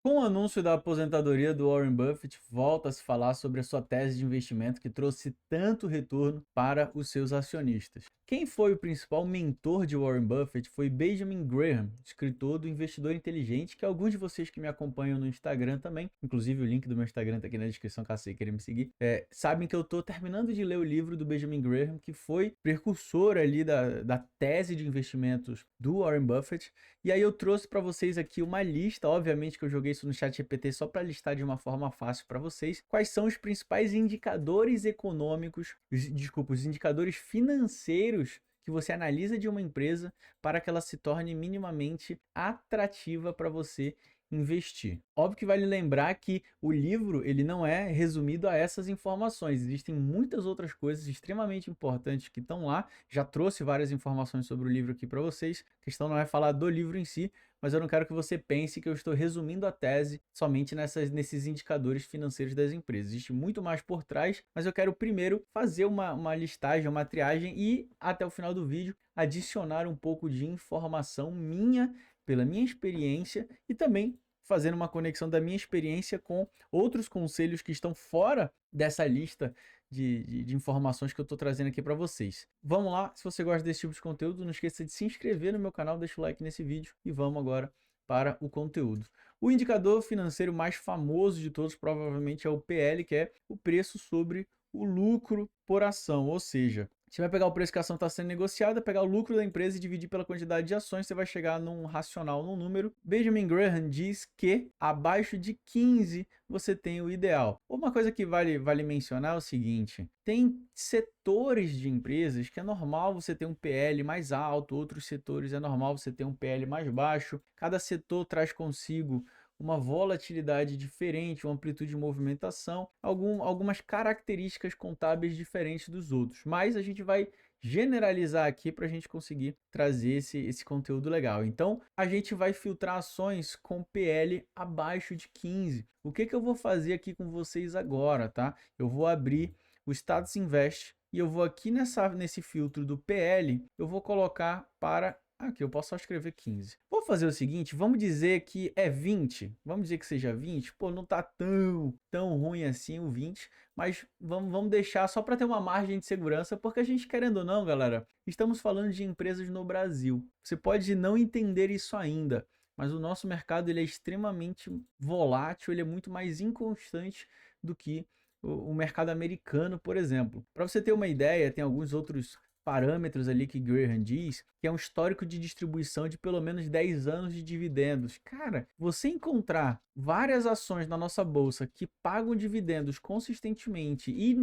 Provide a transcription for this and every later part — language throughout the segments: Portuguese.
Com o anúncio da aposentadoria do Warren Buffett, volta a se falar sobre a sua tese de investimento que trouxe tanto retorno para os seus acionistas. Quem foi o principal mentor de Warren Buffett foi Benjamin Graham, escritor do Investidor Inteligente, que alguns de vocês que me acompanham no Instagram também, inclusive o link do meu Instagram está aqui na descrição caso você queira me seguir, sabem que eu estou terminando de ler o livro do Benjamin Graham, que foi precursor ali da tese de investimentos do Warren Buffett. E aí eu trouxe para vocês aqui uma lista, obviamente que eu joguei isso no ChatGPT só para listar de uma forma fácil para vocês, quais são os principais indicadores econômicos, os indicadores financeiros que você analisa de uma empresa para que ela se torne minimamente atrativa para você investir. Óbvio que vale lembrar que o livro ele não é resumido a essas informações. Existem muitas outras coisas extremamente importantes que estão lá. Já trouxe várias informações sobre o livro aqui para vocês. A questão não é falar do livro em si, mas eu não quero que você pense que eu estou resumindo a tese somente nesses indicadores financeiros das empresas. Existe muito mais por trás, mas eu quero primeiro fazer uma listagem, uma triagem e até o final do vídeo adicionar um pouco de informação minha, pela minha experiência e também fazendo uma conexão da minha experiência com outros conselhos que estão fora dessa lista de informações que eu estou trazendo aqui para vocês. Vamos lá, se você gosta desse tipo de conteúdo, não esqueça de se inscrever no meu canal, deixa o like nesse vídeo e vamos agora para o conteúdo. O indicador financeiro mais famoso de todos provavelmente é o PL, que é o preço sobre o lucro por ação, ou seja, você vai pegar o preço que a ação está sendo negociada, pegar o lucro da empresa e dividir pela quantidade de ações, você vai chegar num racional, num número. Benjamin Graham diz que abaixo de 15 você tem o ideal. Uma coisa que vale mencionar é o seguinte, tem setores de empresas que é normal você ter um PL mais alto, outros setores é normal você ter um PL mais baixo. Cada setor traz consigo uma volatilidade diferente, uma amplitude de movimentação, algumas características contábeis diferentes dos outros. Mas a gente vai generalizar aqui para a gente conseguir trazer esse conteúdo legal. Então, a gente vai filtrar ações com PL abaixo de 15. O que eu vou fazer aqui com vocês agora, tá? Eu vou abrir o Status Invest e eu vou aqui nesse filtro do PL, eu vou colocar para aqui, eu posso só escrever 15. Vou fazer o seguinte, vamos dizer que é 20. Vamos dizer que seja 20. Pô, não tá tão ruim assim o 20, mas vamos deixar só para ter uma margem de segurança, porque a gente, querendo ou não, galera, estamos falando de empresas no Brasil. Você pode não entender isso ainda, mas o nosso mercado ele é extremamente volátil, ele é muito mais inconstante do que o mercado americano, por exemplo. Para você ter uma ideia, tem alguns outros parâmetros ali que Graham diz, que é um histórico de distribuição de pelo menos 10 anos de dividendos. Cara, você encontrar várias ações na nossa bolsa que pagam dividendos consistentemente e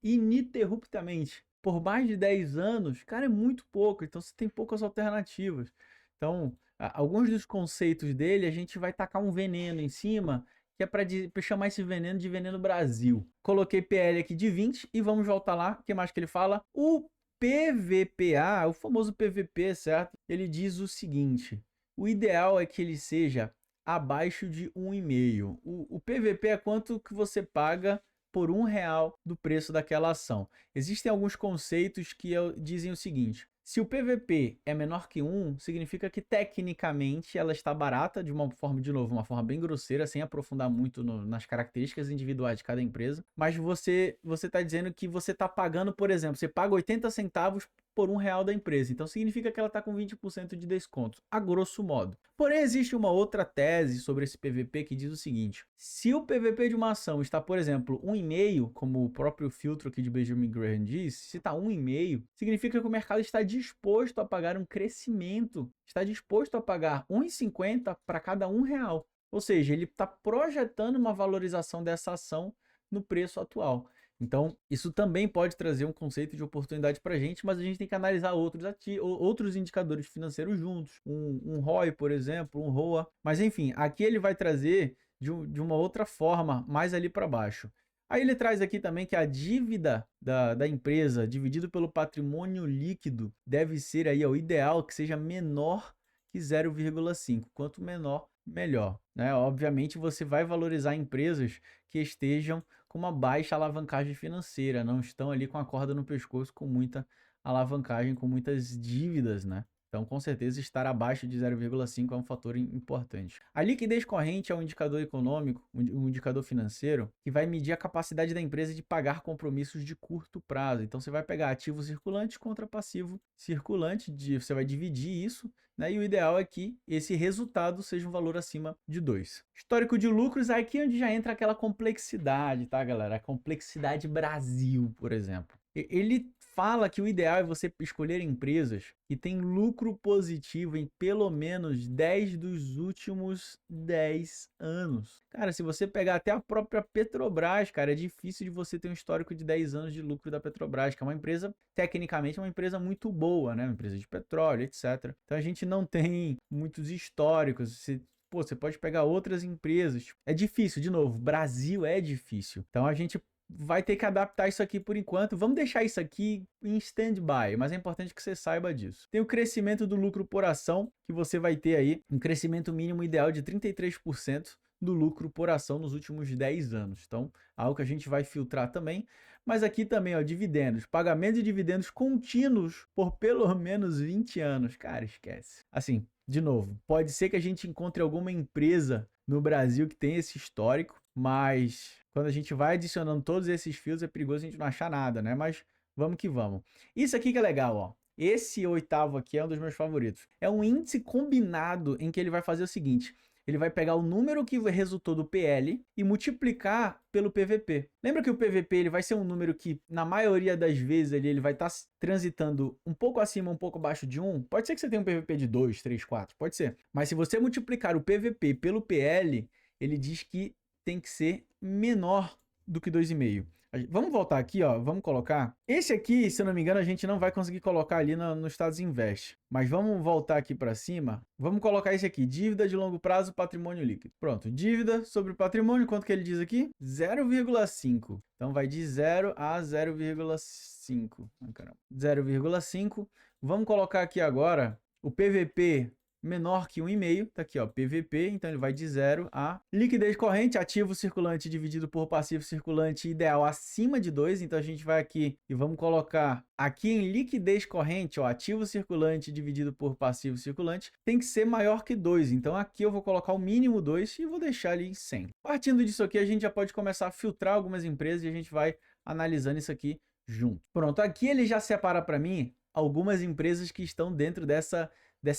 ininterruptamente por mais de 10 anos, cara, é muito pouco. Então você tem poucas alternativas. Então, alguns dos conceitos dele, a gente vai tacar um veneno em cima que é para chamar esse veneno de veneno Brasil. Coloquei PL aqui de 20 e vamos voltar lá. O que mais que ele fala? O PVPA, o famoso PVP, certo? Ele diz o seguinte, o ideal é que ele seja abaixo de 1,5. O PVP é quanto que você paga por R$ 1 do preço daquela ação. Existem alguns conceitos que dizem o seguinte, se o PVP é menor que 1, significa que tecnicamente ela está barata, de uma forma, de novo, uma forma bem grosseira, sem aprofundar muito nas características individuais de cada empresa. Mas você está dizendo que você está pagando, por exemplo, você paga 80 centavos por R$ 1 da empresa. Então significa que ela está com 20% de desconto, a grosso modo. Porém, existe uma outra tese sobre esse PVP que diz o seguinte, se o PVP de uma ação está, por exemplo, 1,5, como o próprio filtro aqui de Benjamin Graham diz, se está 1,5, significa que o mercado está disposto a pagar um crescimento, está disposto a pagar 1,50 para cada R$ 1. Ou seja, ele está projetando uma valorização dessa ação no preço atual. Então, isso também pode trazer um conceito de oportunidade para a gente, mas a gente tem que analisar outros indicadores financeiros juntos. Um ROI, por exemplo, um ROA. Mas enfim, aqui ele vai trazer de uma outra forma, mais ali para baixo. Aí ele traz aqui também que a dívida da empresa dividido pelo patrimônio líquido deve ser aí o ideal que seja menor que 0,5. Quanto menor, melhor, né? Obviamente você vai valorizar empresas que estejam com uma baixa alavancagem financeira, não estão ali com a corda no pescoço com muita alavancagem, com muitas dívidas, né? Então, com certeza, estar abaixo de 0,5 é um fator importante. A liquidez corrente é um indicador econômico, um indicador financeiro, que vai medir a capacidade da empresa de pagar compromissos de curto prazo. Então, você vai pegar ativo circulante contra passivo circulante, você vai dividir isso, né? E o ideal é que esse resultado seja um valor acima de 2. Histórico de lucros, é aqui onde já entra aquela complexidade, tá, galera? A complexidade Brasil, por exemplo. Ele fala que o ideal é você escolher empresas que têm lucro positivo em pelo menos 10 dos últimos 10 anos. Cara, se você pegar até a própria Petrobras, cara, é difícil de você ter um histórico de 10 anos de lucro da Petrobras, que é uma empresa, tecnicamente, uma empresa muito boa, né? Uma empresa de petróleo, etc. Então a gente não tem muitos históricos. Você pode pegar outras empresas. É difícil, de novo, Brasil é difícil. Então a gente vai ter que adaptar isso aqui por enquanto. Vamos deixar isso aqui em stand-by, mas é importante que você saiba disso. Tem o crescimento do lucro por ação, que você vai ter aí um crescimento mínimo ideal de 33% do lucro por ação nos últimos 10 anos. Então, algo que a gente vai filtrar também. Mas aqui também, ó, dividendos. Pagamento de dividendos contínuos por pelo menos 20 anos. Cara, esquece. Assim, de novo, pode ser que a gente encontre alguma empresa no Brasil que tem esse histórico, mas quando a gente vai adicionando todos esses fios, é perigoso a gente não achar nada, né? Mas vamos que vamos. Isso aqui que é legal, ó. Esse oitavo aqui é um dos meus favoritos. É um índice combinado em que ele vai fazer o seguinte: ele vai pegar o número que resultou do PL e multiplicar pelo PVP. Lembra que o PVP ele vai ser um número que, na maioria das vezes, ele vai estar transitando um pouco acima, um pouco abaixo de 1? Pode ser que você tenha um PVP de 2, 3, 4, pode ser. Mas se você multiplicar o PVP pelo PL, ele diz que tem que ser menor do que 2,5. Vamos voltar aqui, ó, vamos colocar. Esse aqui, se eu não me engano, a gente não vai conseguir colocar ali no Status Invest. Mas vamos voltar aqui para cima. Vamos colocar esse aqui, dívida de longo prazo, patrimônio líquido. Pronto, dívida sobre patrimônio, quanto que ele diz aqui? 0,5. Então vai de 0 a 0,5. Caramba. 0,5. Vamos colocar aqui agora o PVP menor que 1,5, tá aqui, ó, PVP, então ele vai de 0 a liquidez corrente, ativo circulante dividido por passivo circulante ideal acima de 2, então a gente vai aqui e vamos colocar aqui em liquidez corrente, ó, ativo circulante dividido por passivo circulante, tem que ser maior que 2, então aqui eu vou colocar o mínimo 2 e vou deixar ali em 100. Partindo disso aqui, a gente já pode começar a filtrar algumas empresas e a gente vai analisando isso aqui junto. Pronto, aqui ele já separa para mim algumas empresas que estão dentro dessa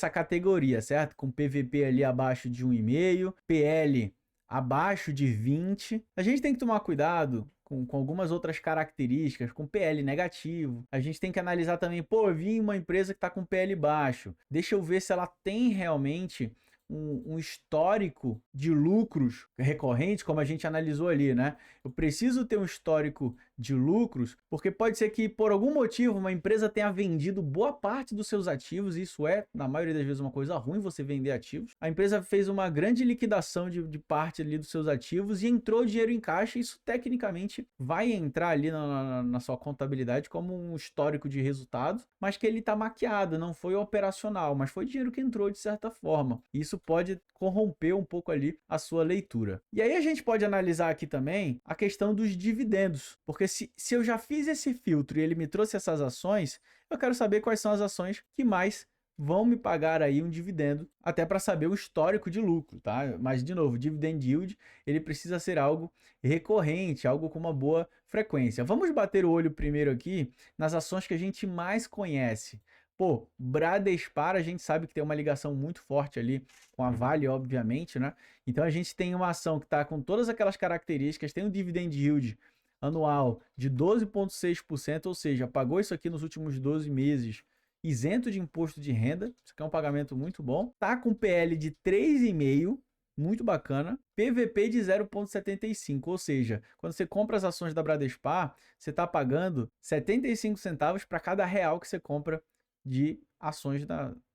categoria, certo? Com PVP ali abaixo de 1,5, PL abaixo de 20. A gente tem que tomar cuidado com algumas outras características, com PL negativo. A gente tem que analisar também, pô, eu vi uma empresa que está com PL baixo. Deixa eu ver se ela tem realmente um histórico de lucros recorrentes, como a gente analisou ali, né? Eu preciso ter um histórico de lucros, porque pode ser que, por algum motivo, uma empresa tenha vendido boa parte dos seus ativos, e isso é, na maioria das vezes, uma coisa ruim, você vender ativos. A empresa fez uma grande liquidação de parte ali dos seus ativos e entrou dinheiro em caixa, e isso tecnicamente vai entrar ali na sua contabilidade como um histórico de resultados, mas que ele está maquiado, não foi operacional, mas foi dinheiro que entrou de certa forma. Isso pode corromper um pouco ali a sua leitura. E aí a gente pode analisar aqui também a questão dos dividendos, porque se eu já fiz esse filtro e ele me trouxe essas ações, eu quero saber quais são as ações que mais vão me pagar aí um dividendo, até para saber o histórico de lucro, tá? Mas, de novo, dividend yield, ele precisa ser algo recorrente, algo com uma boa frequência. Vamos bater o olho primeiro aqui nas ações que a gente mais conhece. Pô, Bradespar, a gente sabe que tem uma ligação muito forte ali com a Vale, obviamente, né? Então a gente tem uma ação que está com todas aquelas características, tem um dividend yield anual de 12,6%, ou seja, pagou isso aqui nos últimos 12 meses, isento de imposto de renda, isso aqui é um pagamento muito bom. Tá com PL de 3,5, muito bacana. PVP de 0,75, ou seja, quando você compra as ações da Bradespar, você está pagando 75 centavos para cada real que você compra de ações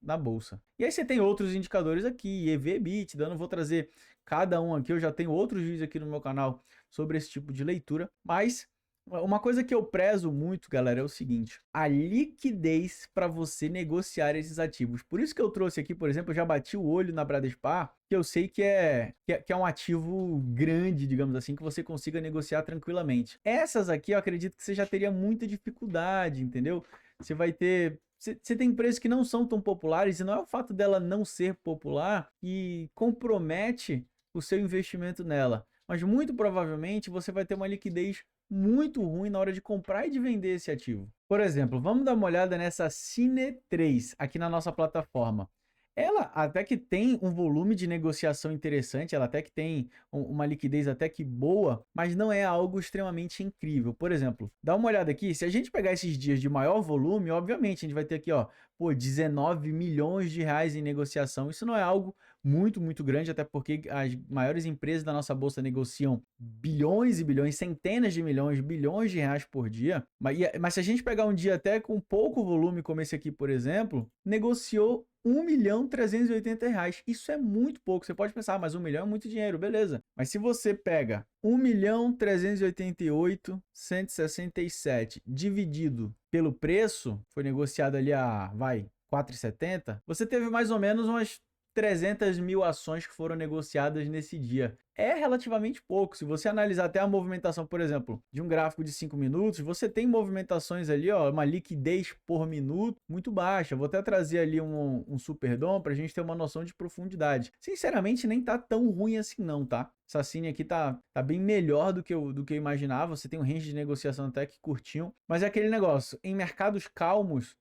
da bolsa. E aí você tem outros indicadores aqui, EV, EBITDA, eu não vou trazer cada um aqui, eu já tenho outros vídeos aqui no meu canal sobre esse tipo de leitura, mas uma coisa que eu prezo muito, galera, é o seguinte: a liquidez para você negociar esses ativos. Por isso que eu trouxe aqui, por exemplo, eu já bati o olho na Bradespar, que eu sei que é um ativo grande, digamos assim, que você consiga negociar tranquilamente. Essas aqui eu acredito que você já teria muita dificuldade, entendeu? você vai ter... Você tem empresas que não são tão populares e não é o fato dela não ser popular que compromete o seu investimento nela. Mas muito provavelmente você vai ter uma liquidez muito ruim na hora de comprar e de vender esse ativo. Por exemplo, vamos dar uma olhada nessa Cine3 aqui na nossa plataforma. Ela até que tem um volume de negociação interessante, ela até que tem uma liquidez até que boa, mas não é algo extremamente incrível. Por exemplo, dá uma olhada aqui, se a gente pegar esses dias de maior volume, obviamente a gente vai ter aqui, ó, pô, 19 milhões de reais em negociação. Isso não é algo muito grande, até porque as maiores empresas da nossa bolsa negociam bilhões e bilhões, centenas de milhões, bilhões de reais por dia. Mas se a gente pegar um dia até com pouco volume, como esse aqui, por exemplo, negociou R$ 1.380.000. Isso é muito pouco. Você pode pensar, mas 1 milhão é muito dinheiro, beleza. Mas se você pega 1.388.167 dividido pelo preço, foi negociado ali a, vai, 4,70, você teve mais ou menos umas 300 mil ações que foram negociadas nesse dia. É relativamente pouco. Se você analisar até a movimentação, por exemplo, de um gráfico de 5 minutos, você tem movimentações ali, ó, uma liquidez por minuto muito baixa. Vou até trazer ali um Super DOM para a gente ter uma noção de profundidade. Sinceramente, nem tá tão ruim assim não, tá? Essa Cine aqui tá bem melhor do que eu imaginava. Você tem um range de negociação até que curtinho. Mas é aquele negócio, em mercados calmos,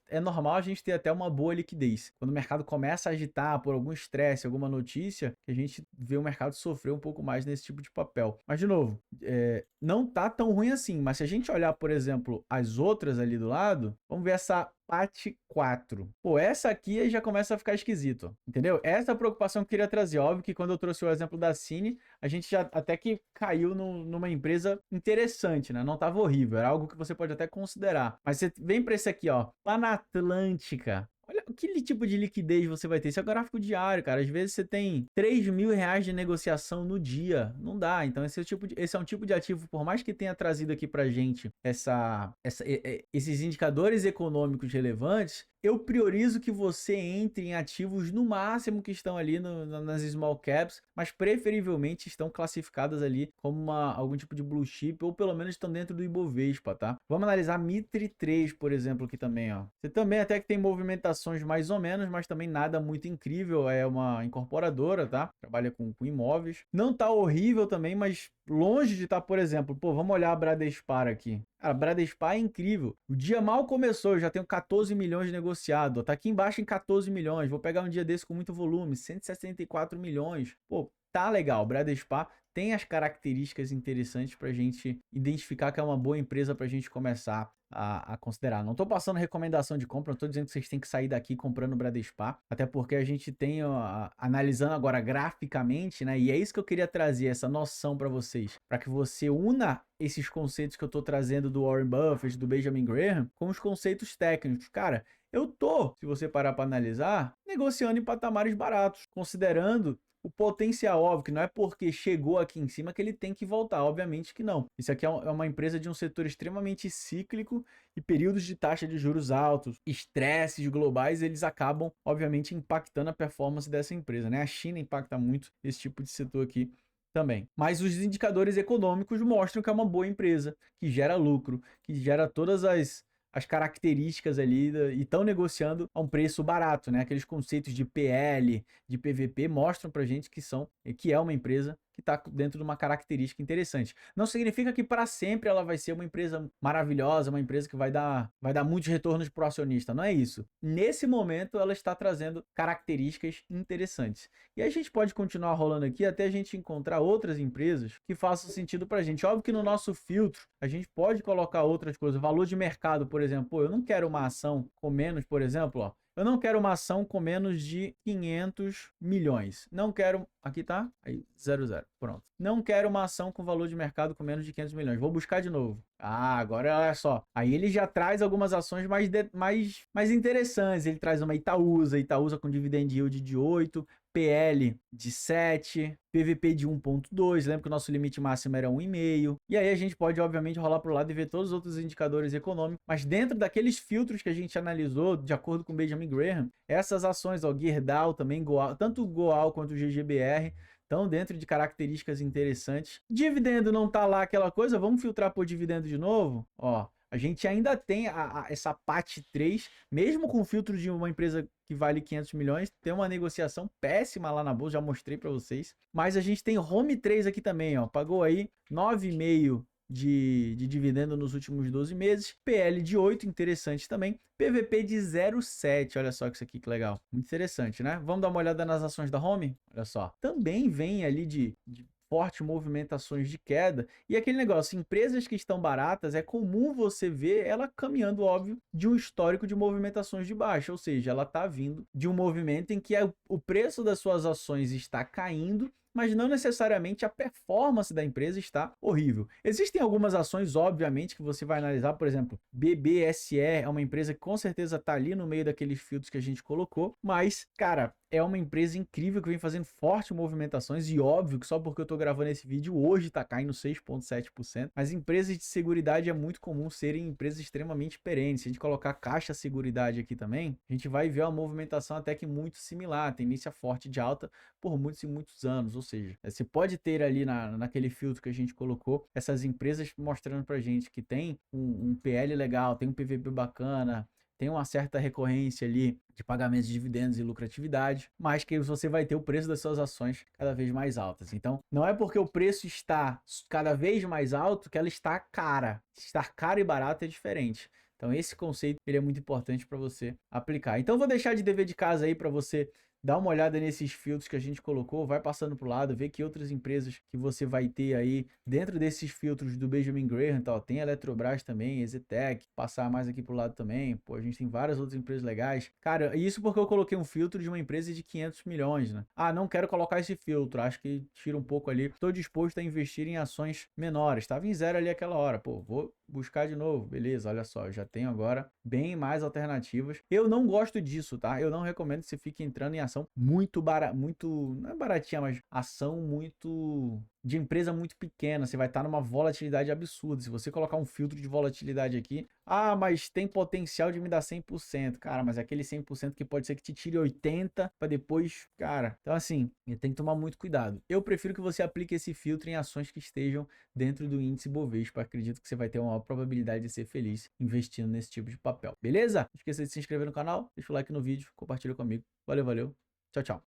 é normal a gente ter até uma boa liquidez. Quando o mercado começa a agitar por algum estresse, alguma notícia, a gente vê o mercado sofrer um pouco mais nesse tipo de papel. Mas, de novo, não tá tão ruim assim. Mas se a gente olhar, por exemplo, as outras ali do lado, vamos ver essa PAT4. Pô, essa aqui já começa a ficar esquisito, entendeu? Essa preocupação que eu queria trazer. Óbvio que quando eu trouxe o exemplo da Cine, a gente já até que caiu numa empresa interessante, né? Não tava horrível, era algo que você pode até considerar. Mas você vem para esse aqui, ó, Panatlântica. Olha que tipo de liquidez você vai ter. Isso é gráfico diário, cara. Às vezes você tem R$ 3.000 de negociação no dia. Não dá. Então esse é um tipo de ativo, por mais que tenha trazido aqui pra gente esses indicadores econômicos relevantes, eu priorizo que você entre em ativos no máximo que estão ali nas small caps, mas preferivelmente estão classificadas ali como algum tipo de blue chip, ou pelo menos estão dentro do Ibovespa, tá? Vamos analisar Mitre 3, por exemplo, aqui também, ó. Você também até que tem movimentações mais ou menos, mas também nada muito incrível. É uma incorporadora, tá? Trabalha com imóveis. Não tá horrível também, mas longe de estar, por exemplo, pô, vamos olhar a Bradespar aqui. Cara, a Bradespar é incrível. O dia mal começou, eu já tenho 14 milhões negociado. Tá aqui embaixo em 14 milhões. Vou pegar um dia desse com muito volume, 164 milhões. Pô, tá legal. Bradespar tem as características interessantes para a gente identificar que é uma boa empresa para a gente começar a considerar. Não estou passando recomendação de compra, não estou dizendo que vocês têm que sair daqui comprando Bradespar, até porque a gente tem, analisando agora graficamente, né? E é isso que eu queria trazer, essa noção para vocês, para que você una esses conceitos que eu estou trazendo do Warren Buffett, do Benjamin Graham, com os conceitos técnicos. Cara, eu tô, se você parar para analisar, negociando em patamares baratos, considerando o potencial. Óbvio que não é porque chegou aqui em cima que ele tem que voltar, obviamente que não. Isso aqui é uma empresa de um setor extremamente cíclico e períodos de taxa de juros altos, estresses globais, eles acabam, obviamente, impactando a performance dessa empresa, né? A China impacta muito esse tipo de setor aqui também. Mas os indicadores econômicos mostram que é uma boa empresa, que gera lucro, que gera todas as características ali e estão negociando a um preço barato, né? Aqueles conceitos de PL, de PVP mostram pra gente que é uma empresa que está dentro de uma característica interessante. Não significa que para sempre ela vai ser uma empresa maravilhosa, uma empresa que vai dar muitos retornos para o acionista. Não é isso. Nesse momento ela está trazendo características interessantes. E a gente pode continuar rolando aqui até a gente encontrar outras empresas que façam sentido para a gente. Óbvio que no nosso filtro a gente pode colocar outras coisas. Valor de mercado, por exemplo. Pô, eu não quero uma ação com menos, por exemplo, ó. Eu não quero uma ação com menos de 500 milhões. Não quero... Aqui tá? Aí, 00. Pronto. Não quero uma ação com valor de mercado com menos de 500 milhões. Vou buscar de novo. Ah, agora olha só. Aí ele já traz algumas ações mais interessantes. Ele traz uma Itaúsa com dividend yield de 8, PL de 7, PVP de 1.2. Lembra que o nosso limite máximo era 1,5. E aí a gente pode, obviamente, rolar para o lado e ver todos os outros indicadores econômicos. Mas dentro daqueles filtros que a gente analisou, de acordo com Benjamin Graham, essas ações, ó, Gerdau também, tanto o Goal quanto o GGBR, estão dentro de características interessantes. Dividendo não tá lá aquela coisa, vamos filtrar por dividendo de novo. Ó, A gente ainda tem essa PAT3, mesmo com o filtro de uma empresa que vale 500 milhões, tem uma negociação péssima lá na bolsa, já mostrei para vocês. Mas a gente tem Home 3 aqui também, ó, pagou aí 9,5 de dividendo nos últimos 12 meses, PL de 8, interessante também, PVP de 0,7, olha só que isso aqui que legal, muito interessante, né? Vamos dar uma olhada nas ações da Home? Olha só, também vem ali de fortes movimentações de queda, e aquele negócio, empresas que estão baratas, é comum você ver ela caminhando, óbvio, de um histórico de movimentações de baixa, ou seja, ela está vindo de um movimento em que o preço das suas ações está caindo, mas não necessariamente a performance da empresa está horrível. Existem algumas ações, obviamente, que você vai analisar, por exemplo, BBSE é uma empresa que com certeza está ali no meio daqueles filtros que a gente colocou, mas, cara, é uma empresa incrível que vem fazendo fortes movimentações e óbvio que só porque eu estou gravando esse vídeo hoje está caindo 6,7%, mas empresas de seguridade é muito comum serem empresas extremamente perenes. Se a gente colocar Caixa Seguridade aqui também, a gente vai ver uma movimentação até que muito similar, tendência forte de alta por muitos e muitos anos, ou seja, você pode ter ali naquele filtro que a gente colocou, essas empresas mostrando pra gente que tem um PL legal, tem um PVP bacana, tem uma certa recorrência ali de pagamentos de dividendos e lucratividade, mas que você vai ter o preço das suas ações cada vez mais altas. Então, não é porque o preço está cada vez mais alto que ela está cara. Estar cara e barato é diferente. Então, esse conceito ele é muito importante para você aplicar. Então, vou deixar de dever de casa aí para você dá uma olhada nesses filtros que a gente colocou, vai passando para o lado, vê que outras empresas que você vai ter aí dentro desses filtros do Benjamin Graham, tal, tem a Eletrobras também, EZTEC, passar mais aqui para o lado também, pô, a gente tem várias outras empresas legais. Cara, isso porque eu coloquei um filtro de uma empresa de 500 milhões, né? Ah, não quero colocar esse filtro, acho que tira um pouco ali. Estou disposto a investir em ações menores, estava em zero ali aquela hora, pô, vou buscar de novo, beleza, olha só, eu já tenho agora bem mais alternativas. Eu não gosto disso, tá? Eu não recomendo que você fique entrando em ação muito barata, muito, não é baratinha, mas ação muito de empresa muito pequena, você vai estar numa volatilidade absurda. Se você colocar um filtro de volatilidade aqui, ah, mas tem potencial de me dar 100%. Cara, mas é aquele 100% que pode ser que te tire 80 para depois, cara. Então assim, tem que tomar muito cuidado. Eu prefiro que você aplique esse filtro em ações que estejam dentro do índice Bovespa. Acredito que você vai ter uma maior probabilidade de ser feliz investindo nesse tipo de papel. Beleza? Não esqueça de se inscrever no canal, deixa o like no vídeo, compartilha comigo. Valeu, valeu. Tchau, tchau.